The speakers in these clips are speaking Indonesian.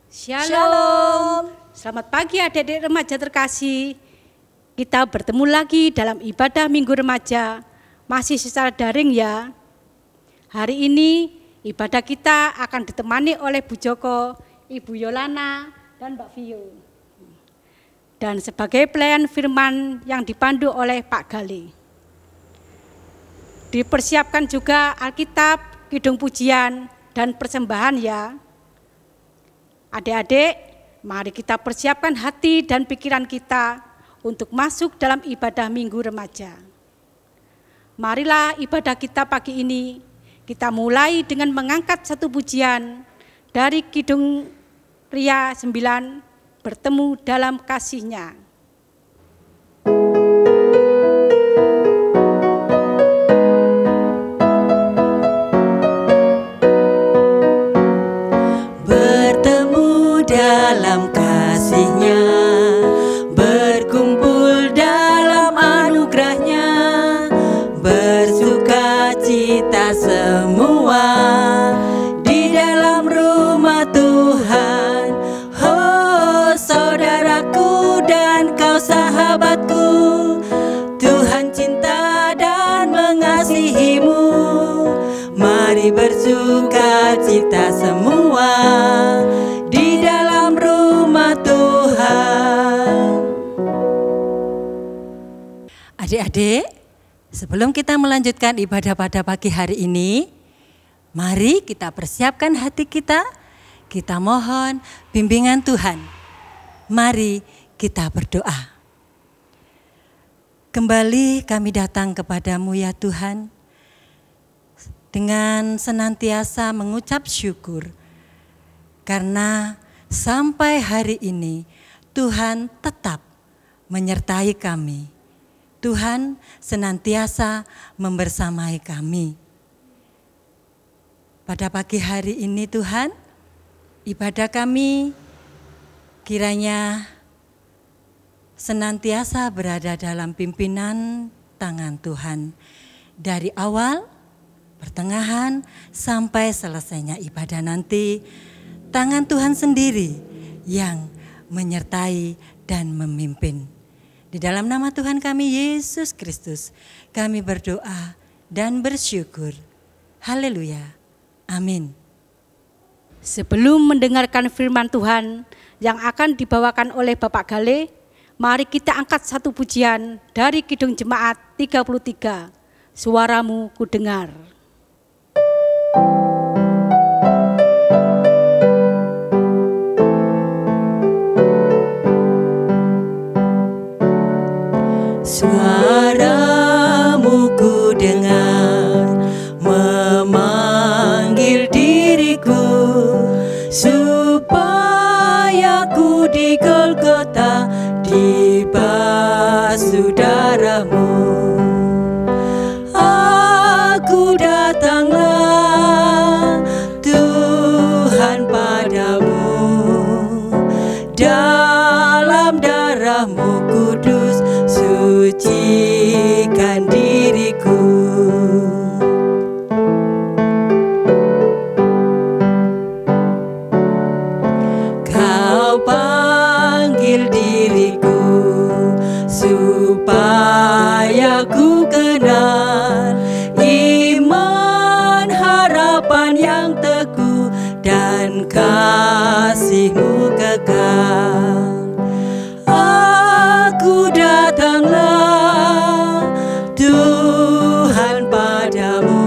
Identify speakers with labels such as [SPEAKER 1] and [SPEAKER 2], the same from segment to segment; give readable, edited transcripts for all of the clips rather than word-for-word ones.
[SPEAKER 1] Shalom. Selamat pagi adik-adik remaja terkasih. Kita bertemu lagi dalam ibadah Minggu Remaja, masih secara daring ya. Hari ini ibadah kita akan ditemani oleh Bu Joko, Ibu Yolana, dan Mbak Vio. Dan sebagai pelayan firman yang dipandu oleh Pak Gale. Dipersiapkan juga Alkitab, kidung pujian, dan persembahan ya. Adik-adik, mari kita persiapkan hati dan pikiran kita untuk masuk dalam ibadah Minggu Remaja. Marilah ibadah kita pagi ini, kita mulai dengan mengangkat satu pujian dari Kidung Ria 9, bertemu dalam kasih-Nya.
[SPEAKER 2] Dalam kasih-Nya, berkumpul dalam anugerah-Nya, bersuka cita semua di dalam rumah Tuhan. Oh saudaraku dan kau sahabatku, Tuhan cinta dan mengasihimu. Mari bersuka cita semua di dalam rumah Tuhan. Adik-adik, sebelum kita melanjutkan ibadah pada pagi hari ini, mari kita persiapkan hati kita, kita mohon bimbingan Tuhan. Mari kita berdoa. Kembali kami datang kepadamu ya Tuhan, dengan senantiasa mengucap syukur, karena sampai hari ini Tuhan tetap menyertai kami. Tuhan senantiasa membersamai kami. Pada pagi hari ini Tuhan, ibadah kami kiranya senantiasa berada dalam pimpinan tangan Tuhan. Dari awal, pertengahan, sampai selesainya ibadah nanti, tangan Tuhan sendiri yang menyertai dan memimpin. Di dalam nama Tuhan kami Yesus Kristus, kami berdoa dan bersyukur. Haleluya. Amin.
[SPEAKER 1] Sebelum mendengarkan firman Tuhan yang akan dibawakan oleh Bapak Gale, mari kita angkat satu pujian dari Kidung Jemaat 33, Suaramu Kudengar.
[SPEAKER 2] Suaramu ku dengar memanggil diriku, supaya ku di Golgota dibasuh darahmu. Aku datanglah Tuhan padamu, dalam darahmu kudus sucikan diriku. Kau panggil diriku supaya ku kenal iman, harapan yang teguh dan kasih-Mu kekal. Aku datanglah Tuhan padamu,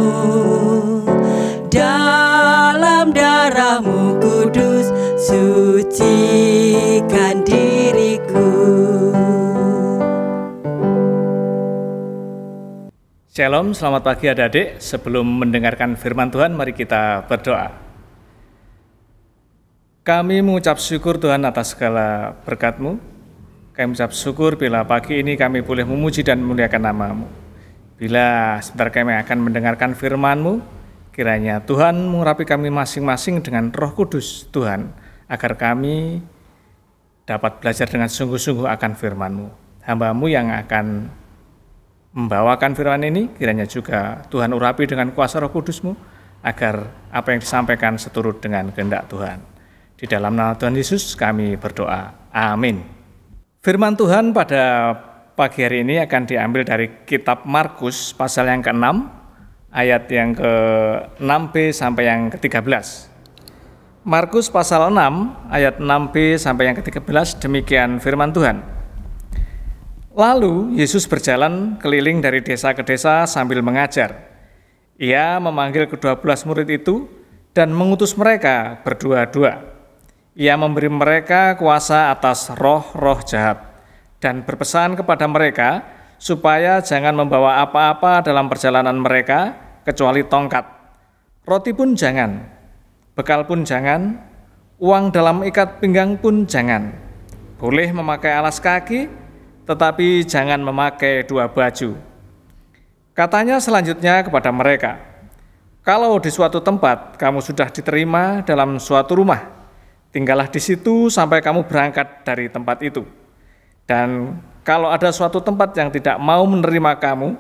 [SPEAKER 2] dalam darahmu kudus sucikan diriku.
[SPEAKER 3] Shalom, selamat pagi adik-adik. Sebelum mendengarkan firman Tuhan, mari kita berdoa. Kami mengucap syukur Tuhan atas segala berkat-Mu. Kami mengucap syukur bila pagi ini kami boleh memuji dan memuliakan nama-Mu. Bila sebentar kami akan mendengarkan firman-Mu, kiranya Tuhan mengurapi kami masing-masing dengan Roh Kudus Tuhan, agar kami dapat belajar dengan sungguh-sungguh akan firman-Mu. Hamba-Mu yang akan membawakan firman ini, kiranya juga Tuhan urapi dengan kuasa Roh Kudus-Mu, agar apa yang disampaikan seturut dengan kehendak Tuhan. Di Di dalam nama Tuhan Yesus kami berdoa. Amin. Firman Tuhan pada pagi hari ini akan diambil dari kitab Markus pasal yang ke-6, ayat yang ke-6b sampai yang ke-13. Markus pasal 6 ayat 6b sampai yang ke-13, demikian firman Tuhan. Lalu Yesus berjalan keliling dari desa ke desa sambil mengajar. Ia memanggil ke-12 murid itu dan mengutus mereka berdua-dua. Ia memberi mereka kuasa atas roh-roh jahat dan berpesan kepada mereka supaya jangan membawa apa-apa dalam perjalanan mereka kecuali tongkat. Roti pun jangan, bekal pun jangan, uang dalam ikat pinggang pun jangan. Boleh memakai alas kaki, tetapi jangan memakai 2 baju. Katanya selanjutnya kepada mereka, kalau di suatu tempat kamu sudah diterima dalam suatu rumah, tinggallah di situ sampai kamu berangkat dari tempat itu. Dan kalau ada suatu tempat yang tidak mau menerima kamu,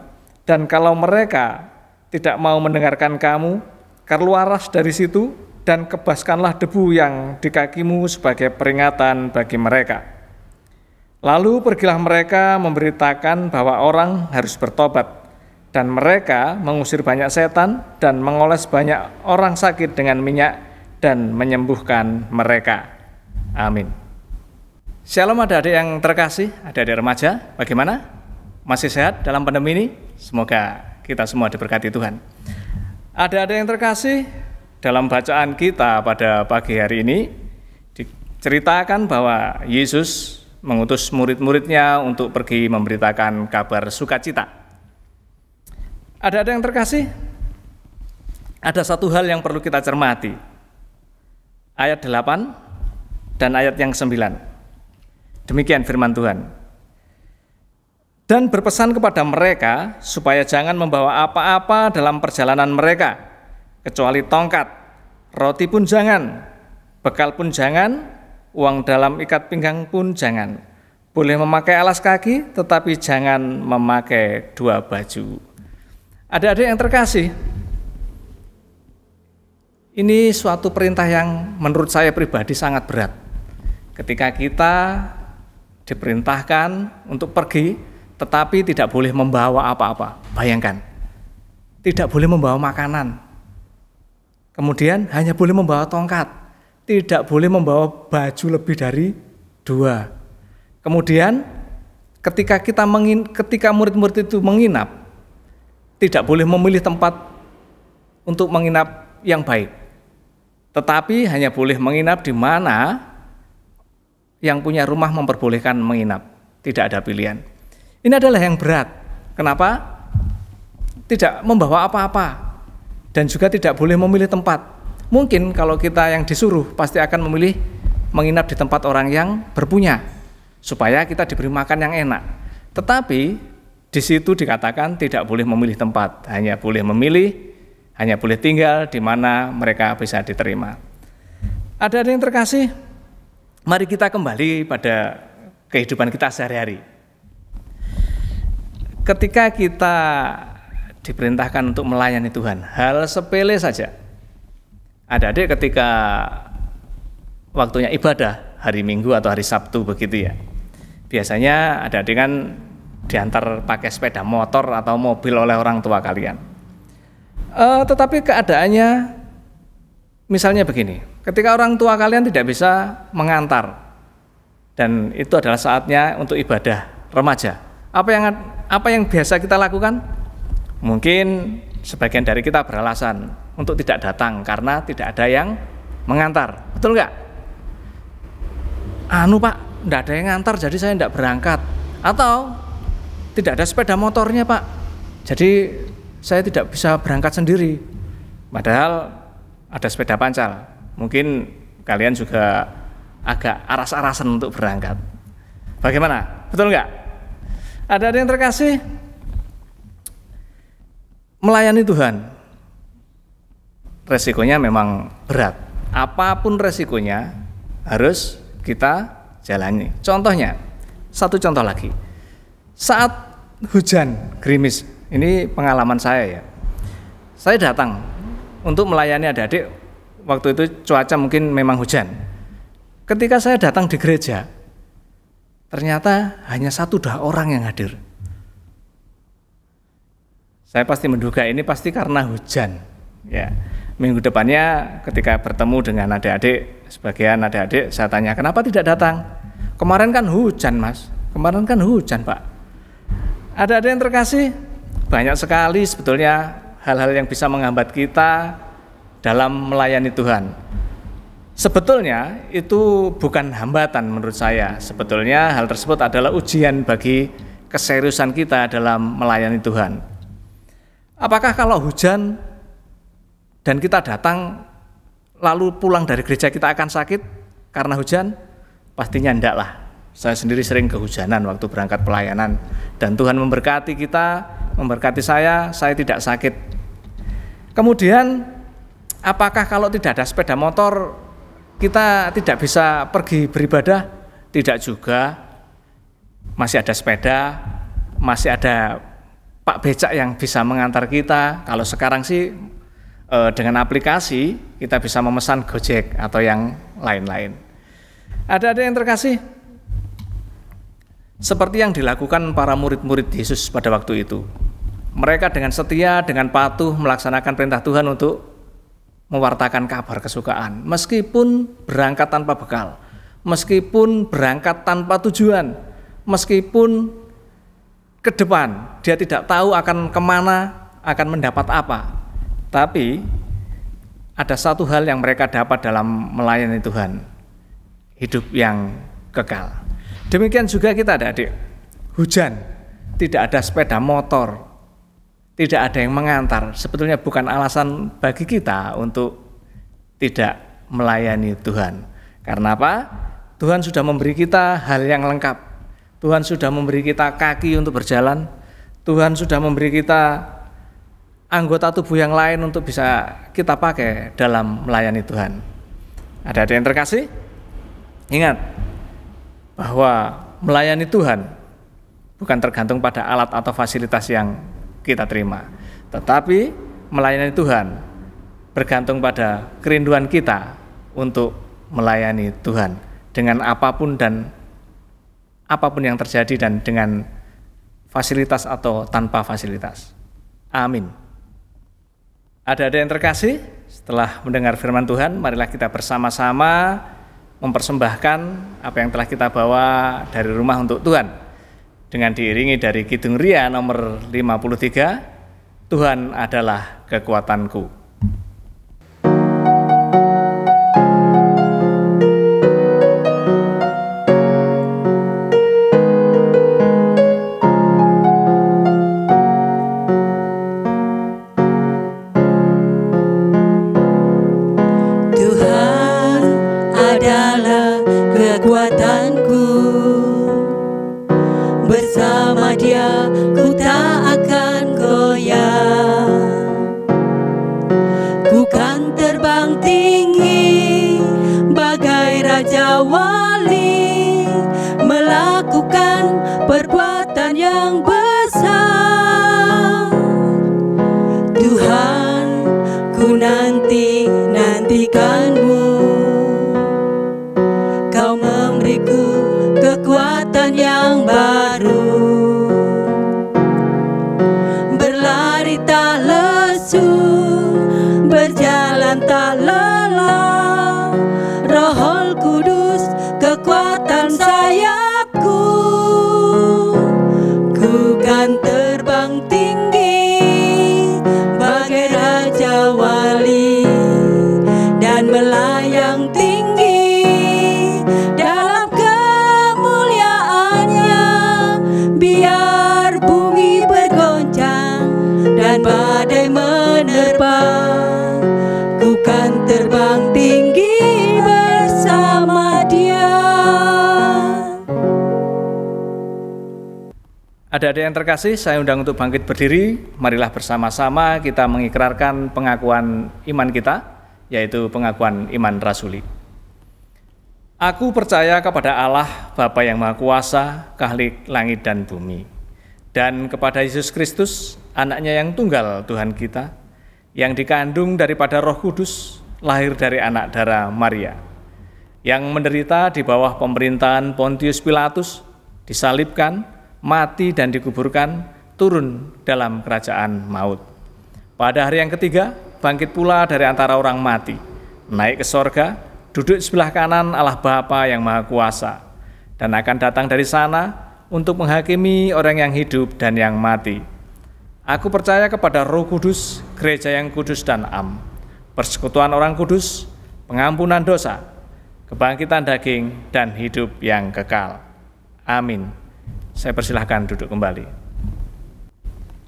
[SPEAKER 3] dan kalau mereka tidak mau mendengarkan kamu, keluarlah dari situ dan kebaskanlah debu yang di kakimu sebagai peringatan bagi mereka. Lalu pergilah mereka memberitakan bahwa orang harus bertobat, dan mereka mengusir banyak setan dan mengoles banyak orang sakit dengan minyak dan menyembuhkan mereka. Amin. Shalom adik-adik yang terkasih, adik-adik remaja, bagaimana? Masih sehat dalam pandemi ini? Semoga kita semua diberkati Tuhan. Adik-adik yang terkasih, dalam bacaan kita pada pagi hari ini diceritakan bahwa Yesus mengutus murid-muridnya untuk pergi memberitakan kabar sukacita. Adik-adik yang terkasih, ada satu hal yang perlu kita cermati. Ayat 8 dan ayat yang 9. Demikian firman Tuhan. Dan berpesan kepada mereka supaya jangan membawa apa-apa dalam perjalanan mereka, kecuali tongkat, roti pun jangan, bekal pun jangan, uang dalam ikat pinggang pun jangan. Boleh memakai alas kaki, tetapi jangan memakai 2 baju. Adik-adik yang terkasih, ini suatu perintah yang menurut saya pribadi sangat berat. Ketika kita diperintahkan untuk pergi, tetapi tidak boleh membawa apa-apa. Bayangkan, tidak boleh membawa makanan. Kemudian hanya boleh membawa tongkat. Tidak boleh membawa baju lebih dari 2. Kemudian ketika murid-murid itu menginap, tidak boleh memilih tempat untuk menginap yang baik. Tetapi hanya boleh menginap di mana yang punya rumah memperbolehkan menginap. Tidak ada pilihan. Ini adalah yang berat. Kenapa? Tidak membawa apa-apa. Dan juga tidak boleh memilih tempat. Mungkin kalau kita yang disuruh pasti akan memilih menginap di tempat orang yang berpunya, supaya kita diberi makan yang enak. Tetapi di situ dikatakan tidak boleh memilih tempat. Hanya boleh tinggal di mana mereka bisa diterima. Ada yang terkasih, mari kita kembali pada kehidupan kita sehari-hari. Ketika kita diperintahkan untuk melayani Tuhan, hal sepele saja. Adik-adik ketika waktunya ibadah, hari Minggu atau hari Sabtu begitu ya. Biasanya adik-adik kan diantar pakai sepeda motor atau mobil oleh orang tua kalian. Tetapi keadaannya misalnya begini, ketika orang tua kalian tidak bisa mengantar dan itu adalah saatnya untuk ibadah remaja, apa yang biasa kita lakukan? Mungkin sebagian dari kita beralasan untuk tidak datang karena tidak ada yang mengantar, betul nggak? Pak, tidak ada yang ngantar jadi saya tidak berangkat. Atau tidak ada sepeda motornya Pak, jadi saya tidak bisa berangkat sendiri, padahal ada sepeda pancal. Mungkin kalian juga agak aras-arasan untuk berangkat. Bagaimana? Betul nggak? Ada yang terkasih, melayani Tuhan, resikonya memang berat. Apapun resikonya harus kita jalani. Contohnya, satu contoh lagi. Saat hujan gerimis, ini pengalaman saya ya. Saya datang untuk melayani adik-adik, waktu itu cuaca mungkin memang hujan. ketika saya datang di gereja, ternyata hanya 1-2 orang yang hadir. Saya pasti menduga ini pasti karena hujan. Ya, minggu depannya ketika bertemu dengan adik-adik, sebagian adik-adik saya tanya, kenapa tidak datang? Kemarin kan hujan, Mas. Kemarin kan hujan, Pak. Adik-adik yang terkasih, banyak sekali sebetulnya hal-hal yang bisa menghambat kita dalam melayani Tuhan. Sebetulnya itu bukan hambatan menurut saya. Sebetulnya hal tersebut adalah ujian bagi keseriusan kita dalam melayani Tuhan. Apakah kalau hujan dan kita datang lalu pulang dari gereja kita akan sakit karena hujan? Pastinya enggak lah. Saya sendiri sering kehujanan waktu berangkat pelayanan, dan Tuhan memberkati kita, memberkati saya tidak sakit. Kemudian apakah kalau tidak ada sepeda motor kita tidak bisa pergi beribadah? Tidak juga. Masih ada sepeda, masih ada Pak Becak yang bisa mengantar kita. Kalau sekarang sih dengan aplikasi kita bisa memesan Gojek atau yang lain-lain. Ada yang terkasih, seperti yang dilakukan para murid-murid Yesus pada waktu itu. Mereka dengan setia, dengan patuh melaksanakan perintah Tuhan untuk mewartakan kabar kesukaan, meskipun berangkat tanpa bekal, meskipun berangkat tanpa tujuan, meskipun ke depan dia tidak tahu akan kemana, akan mendapat apa. Tapi ada satu hal yang mereka dapat dalam melayani Tuhan, hidup yang kekal. Demikian juga kita adik-adik, hujan, tidak ada sepeda motor, tidak ada yang mengantar, sebetulnya bukan alasan bagi kita untuk tidak melayani Tuhan. Karena apa? Tuhan sudah memberi kita hal yang lengkap. Tuhan sudah memberi kita kaki untuk berjalan. Tuhan sudah memberi kita anggota tubuh yang lain untuk bisa kita pakai dalam melayani Tuhan. Ada yang terkasih? Ingat bahwa melayani Tuhan bukan tergantung pada alat atau fasilitas yang kita terima, tetapi melayani Tuhan bergantung pada kerinduan kita untuk melayani Tuhan dengan apapun yang terjadi dan dengan fasilitas atau tanpa fasilitas. Amin. Ada yang terkasih, setelah mendengar firman Tuhan, marilah kita bersama-sama mempersembahkan apa yang telah kita bawa dari rumah untuk Tuhan. Dengan diiringi dari Kidung Ria nomor 53, Tuhan adalah kekuatanku.
[SPEAKER 2] Bersama Dia ku tak akan goyah. Ku kan terbang tinggi bagai Raja Wali, melakukan perbuatan yang besar. Tuhan, ku nantikanmu. Kau memberiku kekuatan yang baru, berlari tak lesu, berjalan tak lelah. Roh Kudus kekuatan sayapku, ku kan terbang tinggi bagai Raja Wali dan melayang tinggi dalam kemuliaannya. Biar bumi bergoncang dan badai menerpa, ku kan terbang tinggi bersama Dia.
[SPEAKER 3] Adik-adik yang terkasih, saya undang untuk bangkit berdiri. Marilah bersama-sama kita mengikrarkan pengakuan iman kita, yaitu pengakuan iman rasuli. Aku percaya kepada Allah, Bapa yang Maha Kuasa, Khalik langit dan bumi, dan kepada Yesus Kristus, anaknya yang tunggal Tuhan kita, yang dikandung daripada Roh Kudus, lahir dari anak darah Maria, yang menderita di bawah pemerintahan Pontius Pilatus, disalibkan, mati dan dikuburkan, turun dalam kerajaan maut. Pada hari yang ketiga, bangkit pula dari antara orang mati, naik ke sorga, duduk di sebelah kanan Allah Bapa yang Maha Kuasa, dan akan datang dari sana untuk menghakimi orang yang hidup dan yang mati. Aku percaya kepada Roh Kudus, gereja yang kudus dan am, persekutuan orang kudus, pengampunan dosa, kebangkitan daging, dan hidup yang kekal. Amin. Saya persilahkan duduk kembali.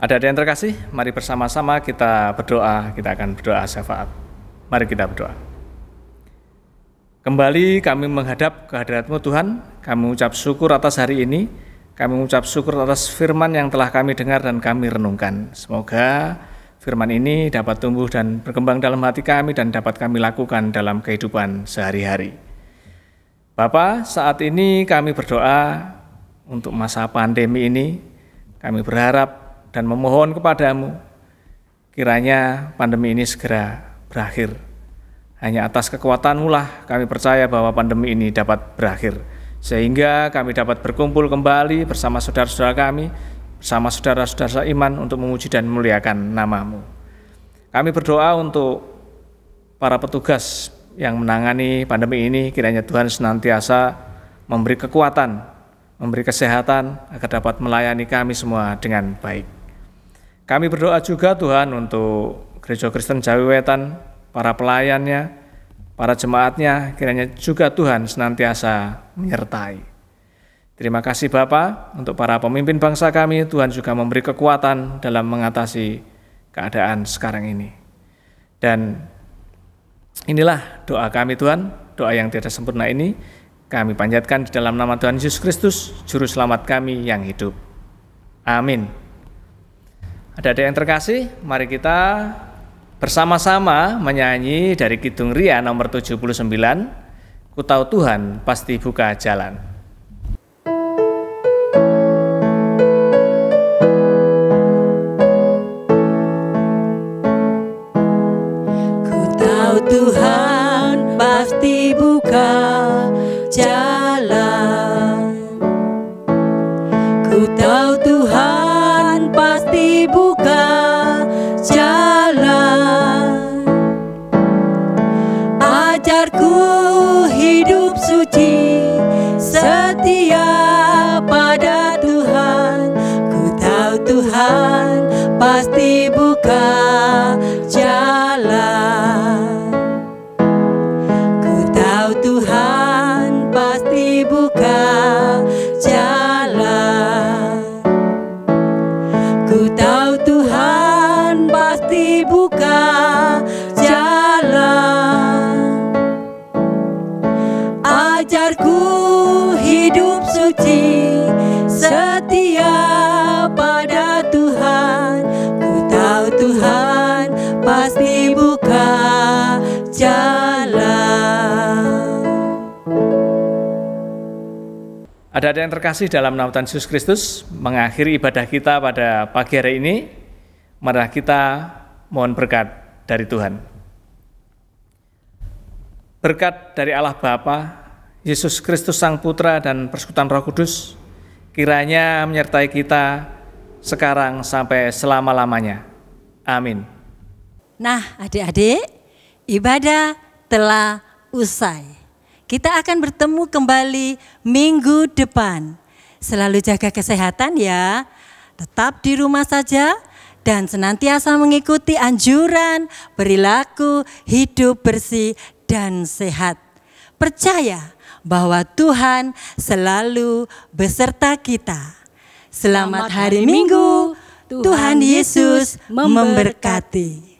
[SPEAKER 3] Adik-adik yang terkasih, mari bersama-sama kita berdoa, kita akan berdoa syafaat. Mari kita berdoa. Kembali kami menghadap kehadirat-Mu Tuhan, kami mengucap syukur atas hari ini, kami mengucap syukur atas firman yang telah kami dengar dan kami renungkan. Semoga firman ini dapat tumbuh dan berkembang dalam hati kami dan dapat kami lakukan dalam kehidupan sehari-hari. Bapa, saat ini kami berdoa untuk masa pandemi ini, kami berharap dan memohon kepadamu, kiranya pandemi ini segera berakhir. Hanya atas kekuatan-Mu lah kami percaya bahwa pandemi ini dapat berakhir, sehingga kami dapat berkumpul kembali bersama saudara-saudara kami, bersama saudara-saudara seiman untuk memuji dan memuliakan nama-Mu. Kami berdoa untuk para petugas yang menangani pandemi ini, kiranya Tuhan senantiasa memberi kekuatan, memberi kesehatan agar dapat melayani kami semua dengan baik. Kami berdoa juga Tuhan untuk Gereja Kristen Jawi Wetan, para pelayannya, para jemaatnya, kiranya juga Tuhan senantiasa menyertai. Terima kasih Bapa untuk para pemimpin bangsa kami, Tuhan juga memberi kekuatan dalam mengatasi keadaan sekarang ini. Dan inilah doa kami Tuhan, doa yang tidak sempurna ini kami panjatkan di dalam nama Tuhan Yesus Kristus, Juru Selamat kami yang hidup. Amin. Adik-adik yang terkasih, mari kita bersama-sama menyanyi dari Kidung Ria nomor 79, Ku Tahu Tuhan Pasti Buka Jalan.
[SPEAKER 2] Ku tahu Tuhan pasti buka jalan. Ku tahu Tuhan pasti buka jalan. Ajarku hidup suci, setia pada Tuhan. Ku tahu Tuhan pasti buka jalan. Ku tahu Tuhan pasti buka jalan. Ku tahu Tuhan pasti buka jalan. Ajarku hidup suci, setia pada Tuhan. Ku tahu Tuhan pasti buka jalan.
[SPEAKER 3] Adik-adik yang terkasih dalam nama Tuhan Yesus Kristus, mengakhiri ibadah kita pada pagi hari ini, mari kita mohon berkat dari Tuhan. Berkat dari Allah Bapa, Yesus Kristus Sang Putra dan persekutuan Roh Kudus, kiranya menyertai kita sekarang sampai selama-lamanya. Amin.
[SPEAKER 2] Nah, adik-adik, ibadah telah usai. Kita akan bertemu kembali minggu depan. Selalu jaga kesehatan ya. Tetap di rumah saja dan senantiasa mengikuti anjuran perilaku hidup bersih dan sehat. Percaya bahwa Tuhan selalu beserta kita. Selamat hari Minggu. Tuhan Yesus memberkati.